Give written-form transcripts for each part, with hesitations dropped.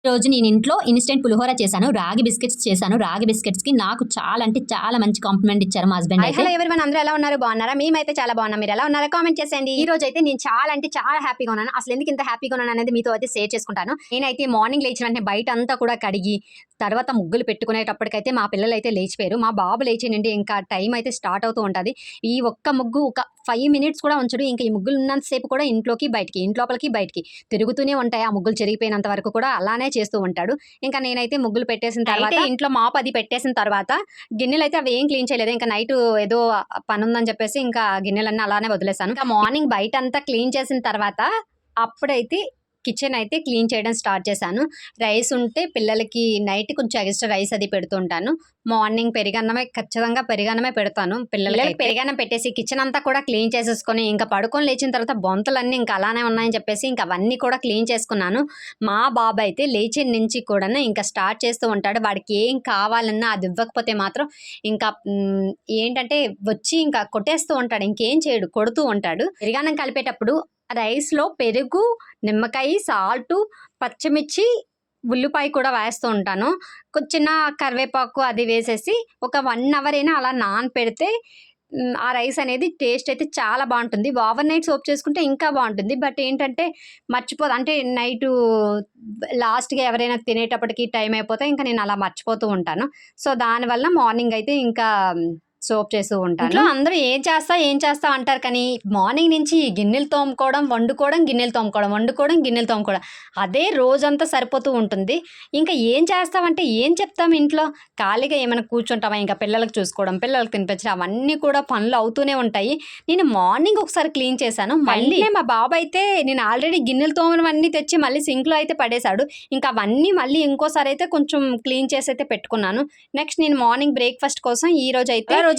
రోజు నేను ఇంట్లో ఇన్స్టెంట్ పులిహోర చేశాను. రాగి బిస్కెట్స్ చేశాను. రాగి బిస్కెట్స్‌కి నాకు చాలా అంటే చాలా మంచి కాంప్లిమెంట్ ఇచ్చారు మా హస్బెండ్ అయితే. హలో ఎవరీవన్, అందరూ ఎలా ఉన్నారు? బాగున్నారా? మేమైతే చాలా బాగున్నాం. మీరు ఎలా ఉన్నారో కామెంట్ చేసేయండి. ఈ రోజు అయితే నేను చాలా అంటే చాలా హ్యాపీగా ఉన్నాను. అసలు ఎందుకు ఇంత హ్యాపీగా ఉన్నాను అనేది మీతో అయితే షేర్ చేసుకుంటాను. నేనైతే మార్నింగ్ లేచిన వెంటనే బయట అంతా కూడా కడిగి తర్వాత ముగ్గులు పెట్టుకునేటప్పటికైతే మా పిల్లలు అయితే లేచిపోయారు. మా బాబు లేచినండి ఇంకా టైం అయితే స్టార్ట్ అవుతూ ఉంటుంది. ఈ ఒక్క ముగ్గు ఒక 5 మినిట్స్ కూడా ఉంచడు. ఇంకా ఈ ముగ్గులు ఉన్నంతసేపు కూడా ఇంట్లోకి బయటికి ఇంట్లోపలికి బయటికి తిరుగుతూనే ఉంటాయి. ఆ ముగ్గులు చెరిగిపోయినంత వరకు కూడా అలానే చేస్తూ ఉంటాడు. ఇంకా నేనైతే ముగ్గులు పెట్టేసిన తర్వాత ఇంట్లో మాప్ అది పెట్టేసిన తర్వాత గిన్నెలు అయితే అవి ఏం క్లీన్ చేయలేదు. ఇంకా నైట్ ఏదో పని ఉందని చెప్పేసి ఇంకా గిన్నెలన్నీ అలానే వదిలేసాను. ఇంకా మార్నింగ్ బయట అంతా క్లీన్ చేసిన తర్వాత అప్పుడైతే కిచెన్ అయితే క్లీన్ చేయడం స్టార్ట్ చేశాను. రైస్ ఉంటే పిల్లలకి నైట్ కొంచెం ఎక్స్ట్రా రైస్ అది పెడుతుంటాను. మార్నింగ్ ఖచ్చితంగా పెరుగన్నమే పెడతాను. పిల్లలకి పెరుగన్నం పెట్టేసి కిచెన్ అంతా కూడా క్లీన్ చేసేసుకొని ఇంకా పడుకొని లేచిన తర్వాత బొంతలన్నీ ఇంకా అలానే ఉన్నాయని చెప్పేసి ఇంకా అవన్నీ కూడా క్లీన్ చేసుకున్నాను. మా బాబు అయితే లేచిన నుంచి కూడా ఇంకా స్టార్ట్ చేస్తూ ఉంటాడు. వాడికి ఏం కావాలన్నా అది ఇవ్వకపోతే మాత్రం ఇంకా ఏంటంటే వచ్చి ఇంకా కొట్టేస్తూ ఉంటాడు. ఇంకేం చేయడు, కొడుతూ ఉంటాడు. పెరుగన్నం కలిపేటప్పుడు రైస్లో పెరుగు, నిమ్మకాయ, సాల్టు, పచ్చిమిర్చి, ఉల్లిపాయ కూడా వేస్తూ ఉంటాను. చిన్న కరివేపాకు అది వేసేసి ఒక 1 అవర్ అయినా అలా నానపెడితే ఆ రైస్ అనేది టేస్ట్ అయితే చాలా బాగుంటుంది. ఓవర్ నైట్ సోప్ చేసుకుంటే ఇంకా బాగుంటుంది. బట్ ఏంటంటే అంటే నైటు లాస్ట్గా ఎవరైనా తినేటప్పటికి టైం అయిపోతే ఇంకా నేను అలా మర్చిపోతూ ఉంటాను. సో దానివల్ల మార్నింగ్ అయితే ఇంకా సోప్ చేస్తూ ఉంటాను. ఇంట్లో అందరూ ఏం చేస్తా అంటారు, కానీ మార్నింగ్ నుంచి గిన్నెలు తోముకోవడం, గిన్నెలు తోముకోవడం అదే రోజంతా సరిపోతూ ఉంటుంది. ఇంకా ఏం చేస్తామంటే ఏం చెప్తాం, ఇంట్లో ఖాళీగా ఏమైనా కూర్చుంటామా? ఇంకా పిల్లలకు చూసుకోవడం, పిల్లలకు తినిపించడం అవన్నీ కూడా పనులు అవుతూనే ఉంటాయి. నేను మార్నింగ్ ఒకసారి క్లీన్ చేశాను. మళ్ళీ మా బాబు అయితే నేను ఆల్రెడీ గిన్నెలు తోమనవన్నీ తెచ్చి మళ్ళీ సింక్లో అయితే పడేశాడు. ఇంకా అవన్నీ మళ్ళీ ఇంకోసారి అయితే కొంచెం క్లీన్ చేసి అయితే పెట్టుకున్నాను. నెక్స్ట్ నేను మార్నింగ్ బ్రేక్ఫాస్ట్ కోసం ఈ రోజు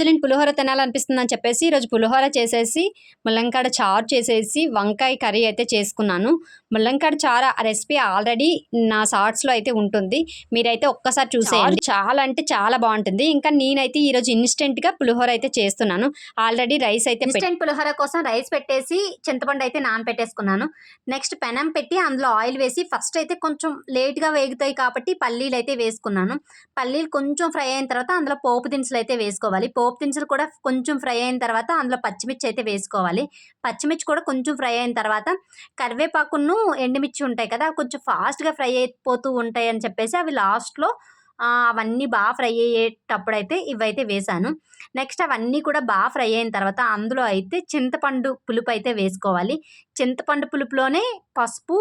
నేను పులిహోర తినాలనిపిస్తుంది అని చెప్పేసి ఈరోజు పులిహోర చేసేసి ముల్లంకాడ చారు చేసేసి వంకాయ కర్రీ అయితే చేసుకున్నాను. ముల్లంకాడ చారు ఆ రెసిపీ ఆల్రెడీ నా షార్ట్స్లో అయితే ఉంటుంది, మీరైతే ఒక్కసారి చూసేయండి. చాలా అంటే చాలా బాగుంటుంది. ఇంకా నేనైతే ఈరోజు ఇన్స్టెంట్గా పులిహోర అయితే చేస్తున్నాను. ఆల్రెడీ రైస్ అయితే ఇన్స్టెంట్ పులిహోర కోసం రైస్ పెట్టేసి చింతపండు అయితే నానపెట్టేసుకున్నాను. నెక్స్ట్ పెనం పెట్టి అందులో ఆయిల్ వేసి ఫస్ట్ అయితే కొంచెం లేట్గా వేగుతాయి కాబట్టి పల్లీలు అయితే వేసుకున్నాను. పల్లీలు కొంచెం ఫ్రై అయిన తర్వాత అందులో పోపు దినుసులు అయితే వేసుకోవాలి. పోపు దినుసులు కూడా కొంచెం ఫ్రై అయిన తర్వాత అందులో పచ్చిమిర్చి అయితే వేసుకోవాలి. పచ్చిమిర్చి కూడా కొంచెం ఫ్రై అయిన తర్వాత కరివేపాకును, ఎండుమిర్చి ఉంటాయి కదా, కొంచెం ఫాస్ట్గా ఫ్రై అయిపోతూ ఉంటాయి అని చెప్పేసి అవి లాస్ట్లో అవన్నీ బాగా ఫ్రై అయ్యేటప్పుడైతే ఇవైతే వేసాను. నెక్స్ట్ అవన్నీ కూడా బాగా ఫ్రై అయిన తర్వాత అందులో అయితే చింతపండు పులుపు అయితే వేసుకోవాలి. చింతపండు పులుపులోనే పసుపు,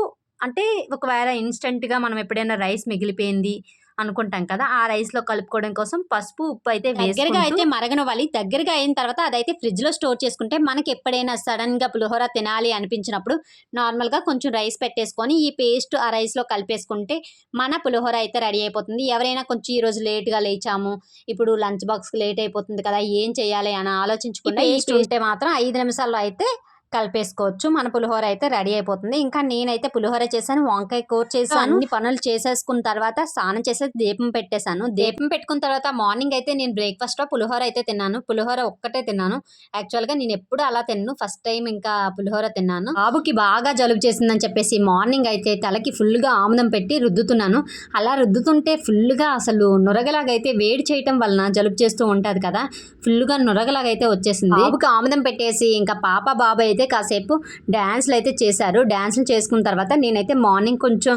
అంటే ఒకవేళ ఇన్స్టెంట్గా మనం ఎప్పుడైనా రైస్ మిగిలిపోయింది అనుకుంటాం కదా, ఆ రైస్లో కలుపుకోవడం కోసం పసుపు, ఉప్పు అయితే దగ్గరగా అయితే మరగనవ్వాలి. దగ్గరగా అయిన తర్వాత అదైతే ఫ్రిడ్జ్లో స్టోర్ చేసుకుంటే మనకి ఎప్పుడైనా సడన్గా పులిహోర తినాలి అనిపించినప్పుడు నార్మల్గా కొంచెం రైస్ పెట్టేసుకొని ఈ పేస్ట్ ఆ రైస్లో కలిపేసుకుంటే మన పులిహోర అయితే రెడీ అయిపోతుంది. ఎవరైనా కొంచెం ఈరోజు లేట్గా లేచాము, ఇప్పుడు లంచ్ బాక్స్కి లేట్ అయిపోతుంది కదా, ఏం చేయాలి అని ఆలోచించుకుంటే పేస్ట్ ఉంటే మాత్రం 5 నిమిషాల్లో అయితే కలిపేసుకోవచ్చు. మన పులిహోర అయితే రెడీ అయిపోతుంది. ఇంకా నేనైతే పులిహోర చేశాను, వంకాయ కూర చేశాను. అన్ని పనులు చేసేసుకున్న తర్వాత స్నానం చేసేసి దీపం పెట్టేశాను. దీపం పెట్టుకున్న తర్వాత మార్నింగ్ అయితే నేను బ్రేక్ఫాస్ట్లో పులిహోర అయితే తిన్నాను. పులిహోర ఒక్కటే తిన్నాను. యాక్చువల్గా నేను ఎప్పుడు అలా తిన్నాను, ఫస్ట్ టైం ఇంకా పులిహోర తిన్నాను. బాబుకి బాగా జలుబు చేసిందని చెప్పేసి మార్నింగ్ అయితే తలకి ఫుల్గా ఆముదం పెట్టి రుద్దుతున్నాను. అలా రుద్దుతుంటే ఫుల్గా అసలు నురగలాగైతే వేడి చేయటం వలన జలుబు చేస్తూ ఉంటుంది కదా, ఫుల్గా నురగలాగైతే వచ్చేసింది. బాబుకి ఆముదం పెట్టేసి ఇంకా పాప బాబు అయితే కాసేపు డ్యాన్స్లు అయితే చేశారు. డ్యాన్స్లు చేసుకున్న తర్వాత నేనైతే మార్నింగ్ కొంచెం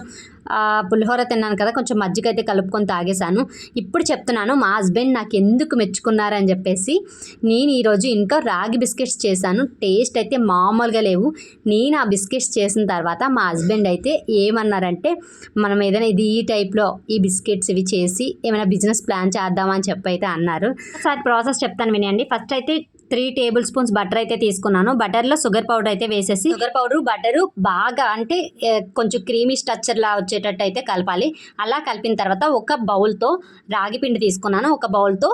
పులిహోర తిన్నాను కదా, కొంచెం మజ్జిగ అయితే కలుపుకొని తాగేశాను. ఇప్పుడు చెప్తున్నాను మా హస్బెండ్ నాకు ఎందుకు మెచ్చుకున్నారని చెప్పేసి. నేను ఈరోజు ఇంట్లో రాగి బిస్కెట్స్ చేశాను. టేస్ట్ అయితే మామూలుగా లేవు. నేను ఆ బిస్కెట్స్ చేసిన తర్వాత మా హస్బెండ్ అయితే ఏమన్నారంటే, మనం ఏదైనా ఈ టైప్లో ఈ బిస్కెట్స్ ఇవి చేసి ఏమైనా బిజినెస్ ప్లాన్ చేద్దామని చెప్పి అయితే అన్నారు. ఒకసారి ప్రాసెస్ చెప్తాను వినండి. ఫస్ట్ అయితే 3 టేబుల్ స్పూన్స్ బటర్ అయితే తీసుకున్నాను. బటర్లో షుగర్ పౌడర్ అయితే వేసేసి షుగర్ పౌడర్ బటరు బాగా అంటే కొంచెం క్రీమీ స్ట్రక్చర్లా వచ్చేటట్టు అయితే కలపాలి. అలా కలిపిన తర్వాత ఒక బౌల్తో రాగి పిండి తీసుకున్నాను, ఒక బౌల్తో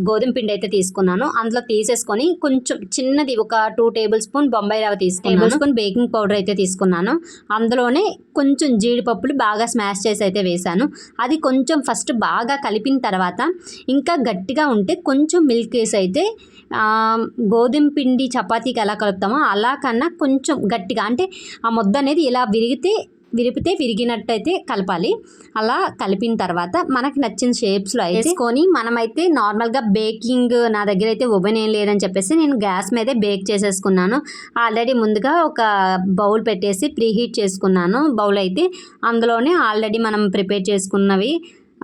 గోధుమ పిండి అయితే తీసుకున్నాను. అందులో తీసేసుకొని కొంచెం చిన్నది ఒక 2 టేబుల్ స్పూన్ బొంబాయి రవ్వ తీసుకున్నాను, టేబుల్ స్పూన్ బేకింగ్ పౌడర్ అయితే తీసుకున్నాను. అందులోనే కొంచెం జీడిపప్పులు బాగా స్మాష్ చేసి అయితే వేసాను. అది కొంచెం ఫస్ట్ బాగా కలిపిన తర్వాత ఇంకా గట్టిగా ఉంటే కొంచెం మిల్క్ వేసి అయితే గోధుమ పిండి చపాతీకి ఎలా కలుపుతామో అలా కన్నా కొంచెం గట్టిగా, అంటే ఆ ముద్ద అనేది ఇలా విరిగితే విరిపితే విరిగినట్టయితే కలపాలి. అలా కలిపిన తర్వాత మనకి నచ్చిన షేప్స్లో వేసుకొని మనమైతే నార్మల్గా బేకింగ్, నా దగ్గర అయితే ఓవెన్ ఏం లేదని చెప్పేసి నేను గ్యాస్ మీదే బేక్ చేసేసుకున్నాను. ఆల్రెడీ ముందుగా ఒక బౌల్ పెట్టేసి ప్రీహీట్ చేసుకున్నాను. బౌల్ అయితే అందులోనే ఆల్రెడీ మనం ప్రిపేర్ చేసుకున్నవి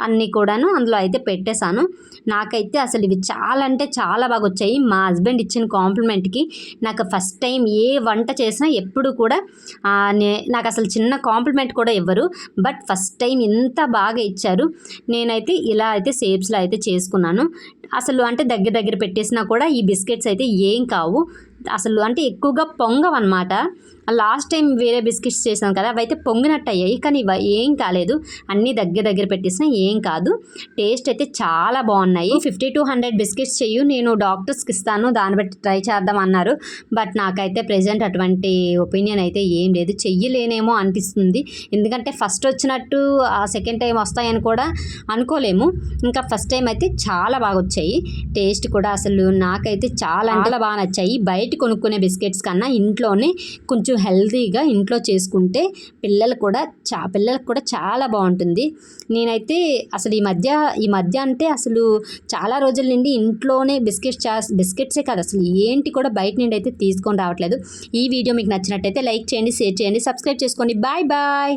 అన్నీ కూడాను అందులో అయితే పెట్టేశాను. నాకైతే అసలు ఇవి చాలా అంటే చాలా బాగా వచ్చాయి. మా హస్బెండ్ ఇచ్చిన కాంప్లిమెంట్కి నాకు ఫస్ట్ టైం ఏ వంట చేసినా ఎప్పుడు కూడా నాకు అసలు చిన్న కాంప్లిమెంట్ కూడా ఇవ్వరు. బట్ ఫస్ట్ టైం ఇంత బాగా ఇచ్చారు. నేనైతే ఇలా అయితే షేప్స్లో అయితే చేసుకున్నాను. అసలు అంటే దగ్గర పెట్టేసినా కూడా ఈ బిస్కెట్స్ అయితే ఏం కావు. అసలు అంటే ఎక్కువగా పొంగవన్నమాట. లాస్ట్ టైం వేరే బిస్కెట్స్ చేసాను కదా, అవైతే పొంగినట్టు అయ్యాయి, కానీ ఇవి ఏం కాలేదు. అన్నీ దగ్గర పెట్టేసినా ఏం కాదు. టేస్ట్ అయితే చాలా బాగున్నాయి. 50 to 100 బిస్కెట్స్ చెయ్యు, నేను డాక్టర్స్కి ఇస్తాను, దాన్ని బట్టి ట్రై చేద్దాం అన్నారు. బట్ నాకైతే ప్రెజెంట్ అటువంటి ఒపీనియన్ అయితే ఏం లేదు. చెయ్యలేనేమో అనిపిస్తుంది. ఎందుకంటే ఫస్ట్ వచ్చినట్టు సెకండ్ టైం వస్తాయని కూడా అనుకోలేము. ఇంకా ఫస్ట్ టైం అయితే చాలా బాగా వచ్చాయి. టేస్ట్ కూడా అసలు నాకైతే చాలా బాగా నచ్చాయి. బయట కొనుక్కునే బిస్కెట్స్ కన్నా ఇంట్లోనే కొంచెం హెల్తీగా ఇంట్లో చేసుకుంటే పిల్లలకు కూడా చాలా బాగుంటుంది. నేనైతే అసలు ఈ మధ్య అంటే అసలు చాలా రోజుల నుండి ఇంట్లోనే బిస్కెట్సే కాదు, అసలు ఏంటి కూడా బయట నుండి అయితే తీసుకొని రావట్లేదు. ఈ వీడియో మీకు నచ్చినట్టయితే లైక్ చేయండి, షేర్ చేయండి, సబ్స్క్రైబ్ చేసుకోండి. Bye bye.